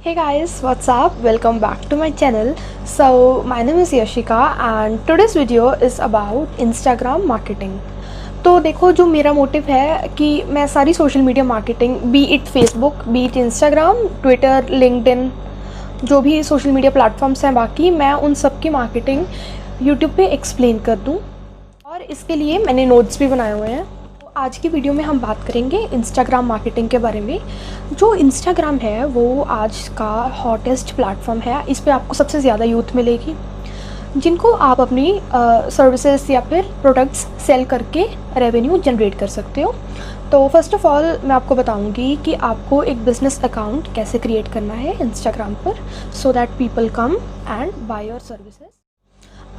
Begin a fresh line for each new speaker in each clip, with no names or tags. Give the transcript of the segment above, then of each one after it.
Hey guys, what's up? Welcome back to my channel. So my name is Yashika and today's video is about Instagram marketing. तो देखो, जो मेरा motive है कि मैं सारी social media marketing, B it Facebook, B it Instagram, Twitter, LinkedIn, जो भी सोशल मीडिया प्लेटफॉर्म्स हैं बाकी, मैं उन सब की मार्केटिंग यूट्यूब पे एक्सप्लेन कर दूँ। और इसके लिए मैंने नोट्स भी बनाए हुए हैं। आज की वीडियो में हम बात करेंगे इंस्टाग्राम मार्केटिंग के बारे में। जो इंस्टाग्राम है वो आज का हॉटेस्ट प्लेटफॉर्म है। इस पे आपको सबसे ज़्यादा यूथ मिलेगी जिनको आप अपनी सर्विसेज या फिर प्रोडक्ट्स सेल करके रेवेन्यू जनरेट कर सकते हो। तो फर्स्ट ऑफ़ ऑल मैं आपको बताऊंगी कि आपको एक बिज़नेस अकाउंट कैसे क्रिएट करना है इंस्टाग्राम पर, so that people come and by your services.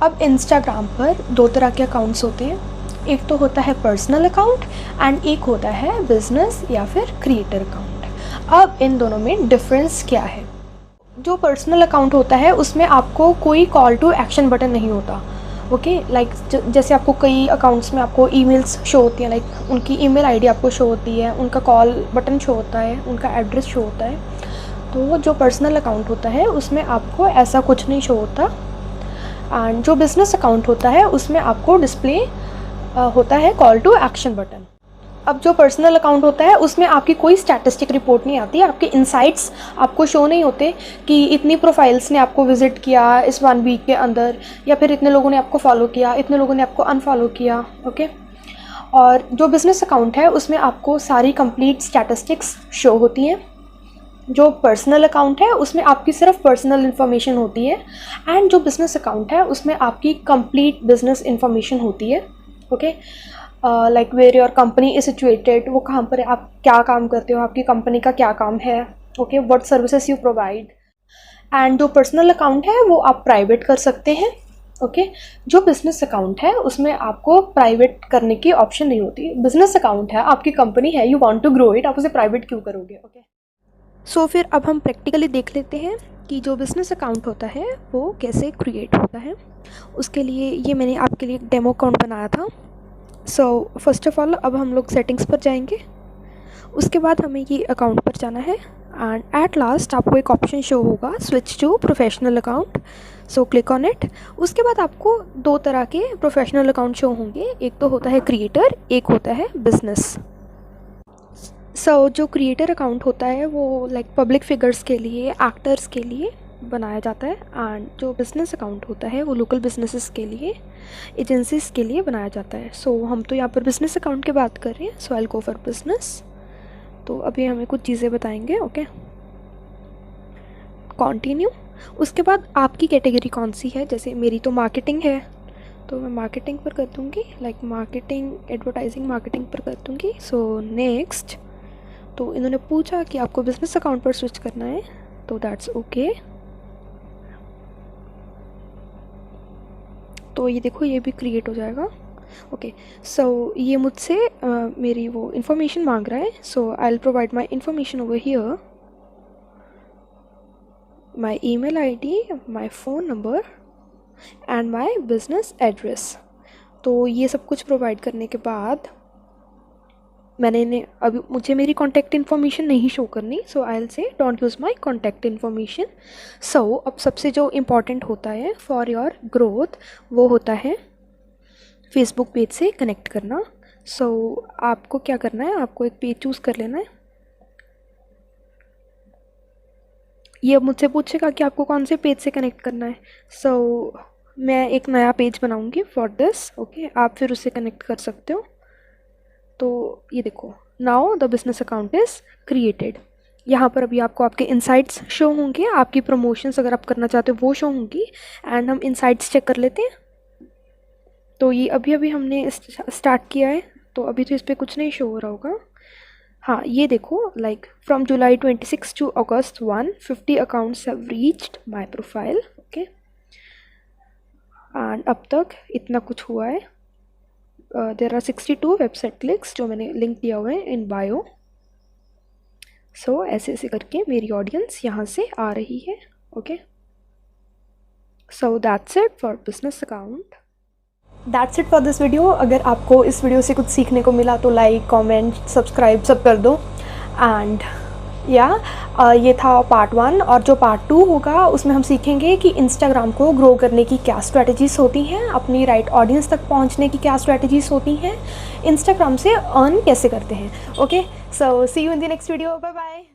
अब इंस्टाग्राम पर दो तरह के अकाउंट्स होते हैं। एक तो होता है पर्सनल अकाउंट एंड एक होता है बिज़नेस या फिर क्रिएटर अकाउंट। अब इन दोनों में डिफरेंस क्या है? जो पर्सनल अकाउंट होता है उसमें आपको कोई कॉल टू एक्शन बटन नहीं होता। ओके, जैसे आपको कई अकाउंट्स में आपको ईमेल्स शो होती हैं, लाइक उनकी ईमेल आईडी आपको शो होती है, उनका कॉल बटन शो होता है, उनका एड्रेस शो होता है। तो जो पर्सनल अकाउंट होता है उसमें आपको ऐसा कुछ नहीं शो होता। एंड जो बिज़नेस अकाउंट होता है उसमें आपको डिस्प्ले होता है कॉल टू एक्शन बटन। अब जो पर्सनल अकाउंट होता है उसमें आपकी कोई स्टैटिस्टिक रिपोर्ट नहीं आती, आपके इनसाइट्स आपको शो नहीं होते कि इतनी प्रोफाइल्स ने आपको विज़िट किया इस 1 वीक के अंदर, या फिर इतने लोगों ने आपको फॉलो किया, इतने लोगों ने आपको अनफॉलो किया। ओके, और जो बिज़नेस अकाउंट है उसमें आपको सारी कंप्लीट स्टैटिस्टिक्स शो होती हैं। जो पर्सनल अकाउंट है उसमें आपकी सिर्फ पर्सनल इन्फॉर्मेशन होती है, एंड जो बिज़नेस अकाउंट है उसमें आपकी कंप्लीट बिज़नेस इन्फॉर्मेशन होती है। Okay, like where your company is situated, वो कहाँ पर है, आप क्या काम करते हो, आपकी कंपनी का क्या काम है, okay, what services you provide. And जो पर्सनल अकाउंट है वो आप प्राइवेट कर सकते हैं। ओके, जो बिज़नेस अकाउंट है उसमें आपको प्राइवेट करने की ऑप्शन नहीं होती। बिज़नेस अकाउंट है, आपकी कंपनी है, you want to grow it, आप उसे प्राइवेट क्यों करोगे? ओके, सो फिर अब हम प्रैक्टिकली देख लेते हैं कि जो बिज़नेस अकाउंट होता है वो कैसे क्रिएट होता है। उसके लिए ये मैंने आपके लिए एक डेमो अकाउंट बनाया था। सो फर्स्ट ऑफ़ ऑल अब हम लोग सेटिंग्स पर जाएंगे। उसके बाद हमें ये अकाउंट पर जाना है एंड एट लास्ट आपको एक ऑप्शन शो होगा switch to professional account. So click on it. उसके बाद आपको दो तरह के प्रोफेशनल अकाउंट शो होंगे, एक तो होता है क्रिएटर, एक होता है बिज़नेस। सो जो क्रिएटर अकाउंट होता है वो लाइक पब्लिक फिगर्स के लिए, एक्टर्स के लिए बनाया जाता है, एंड जो बिज़नेस अकाउंट होता है वो लोकल बिजनेसेस के लिए, एजेंसीज के लिए बनाया जाता है। सो हम तो यहाँ पर बिज़नेस अकाउंट की बात कर रहे हैं, so I will go for business. तो अभी हमें कुछ चीज़ें बताएंगे। Okay, continue. उसके बाद आपकी कैटेगरी कौन सी है, जैसे मेरी तो मार्केटिंग है तो मैं मार्केटिंग पर कर दूँगी, लाइक मार्केटिंग, एडवर्टाइजिंग मार्केटिंग पर कर दूँगी। सो नेक्स्ट, तो इन्होंने पूछा कि आपको बिज़नेस अकाउंट पर स्विच करना है, तो दैट्स ओके। तो ये देखो, ये भी क्रिएट हो जाएगा। ओके, सो ये मुझसे मेरी वो इन्फॉर्मेशन मांग रहा है। So I will provide my information over here, my email ID, my phone number and my business address. तो ये सब कुछ प्रोवाइड करने के बाद मैंने अभी मुझे मेरी कॉन्टैक्ट इन्फॉर्मेशन नहीं शो करनी, so I will say don't use my contact information. So अब सबसे जो इम्पॉर्टेंट होता है फॉर योर ग्रोथ वो होता है फेसबुक पेज से कनेक्ट करना। सो आपको क्या करना है, आपको एक पेज चूज़ कर लेना है। ये अब मुझसे पूछेगा कि आपको कौन से पेज से कनेक्ट करना है। सो मैं एक नया पेज बनाऊंगी फॉर दिस। ओके, आप फिर उससे कनेक्ट कर सकते हो। तो ये देखो, now the business account is created. यहाँ पर अभी आपको आपके इनसाइट्स शो होंगे, आपकी प्रमोशंस अगर आप करना चाहते हो वो शो होंगी। एंड हम इनसाइट्स चेक कर लेते हैं। तो ये अभी अभी हमने स्टार्ट किया है, तो अभी तो इस पर कुछ नहीं शो हो रहा होगा। हाँ, ये देखो, like from July 26 to August 1, 50 accounts have reached my profile. Okay, and अब तक इतना कुछ हुआ है। देर आर 62 वेबसाइट क्लिक्स जो मैंने लिंक दिया हुआ है इन बायो। सो ऐसे ऐसे करके मेरी ऑडियंस यहाँ से आ रही है। Okay, so that's it for business account. That's it for this video. अगर आपको इस वीडियो से कुछ सीखने को मिला तो लाइक, कमेंट, सब्सक्राइब सब कर दो। एंड या ये था पार्ट 1, और जो पार्ट 2 होगा उसमें हम सीखेंगे कि इंस्टाग्राम को ग्रो करने की क्या स्ट्रेटजीज़ होती हैं, अपनी राइट ऑडियंस तक पहुंचने की क्या स्ट्रेटजीज़ होती हैं, इंस्टाग्राम से अर्न कैसे करते हैं। Okay, so see you in the next video, bye bye.